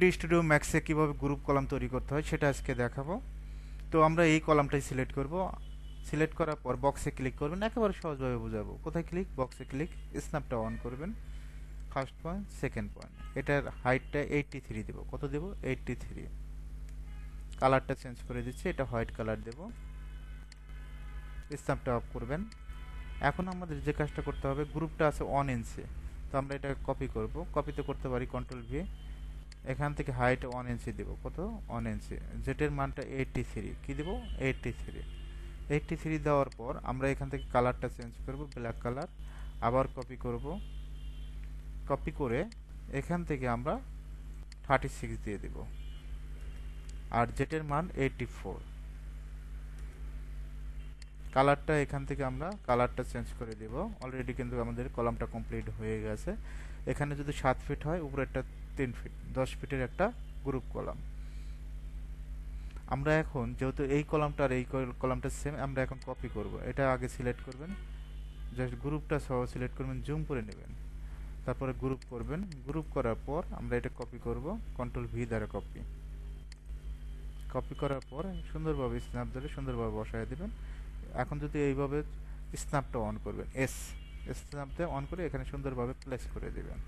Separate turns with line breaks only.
3D Studio Max এ কিভাবে group column তৈরি করতে হয় সেটা আজকে দেখাবো। তো আমরা এই কলামটাই সিলেক্ট করব। সিলেক্ট করার পর বক্সে ক্লিক করবেন, একেবারে সহজভাবে বোঝাবো। কোথায় ক্লিক? বক্সে ক্লিক, স্ন্যাপটা অন করবেন। ফার্স্ট পয়েন্ট, সেকেন্ড পয়েন্ট, এটার হাইটটা 83 দেব। কত দেব? 83। কালারটা চেঞ্জ করে দিচ্ছি, এটা হোয়াইট কালার দেব। স্ন্যাপটা অফ করবেন। এখন আমাদের যে কাজটা করতে হবে, গ্রুপটা আছে 1 ইঞ্চি, তো আমরা এটা কপি করব। কপিতে করতে পারি কন্ট্রোল ভি। এখান থেকে হাইট 1 ইঞ্চি দেব। কত? 1 ইঞ্চি। জেটের মানটা 83, কি দেব? 83। 83 দেওয়ার পর আমরা এখান থেকে কালারটা চেঞ্জ করব, ব্ল্যাক কালার। আবার কপি করব। কপি করে এখান থেকে আমরা 36 দিয়ে দেব। আর জেটের মান 84। কালারটা এখান থেকে আমরা কালারটা চেঞ্জ করে দেব। অলরেডি কিন্তু আমাদের কলামটা কমপ্লিট হয়ে গেছে। এখানে যদি 7 ফিট হয়, উপরেরটা 3 ফিট, 10 ফিটের একটা গ্রুপ কলাম। আমরা এখন যেহেতু এই কলামটা আর এই কলামটা সেম, আমরা এখন কপি করব। এটা আগে সিলেক্ট করবেন, জাস্ট গ্রুপটা সহ সিলেক্ট করবেন, জুম করে নেবেন। তারপরে গ্রুপ করবেন। গ্রুপ করার পর আমরা এটা কপি করব, কন্ট্রোল ভি দ্বারা কপি। কপি করার পর সুন্দরভাবে স্ন্যাপ ধরে সুন্দরভাবে বসায় দিবেন। এখন যদি এইভাবে স্ন্যাপটা অন করবেন, স্ন্যাপটা অন করে এখানে সুন্দরভাবে প্লেস করে দিবেন।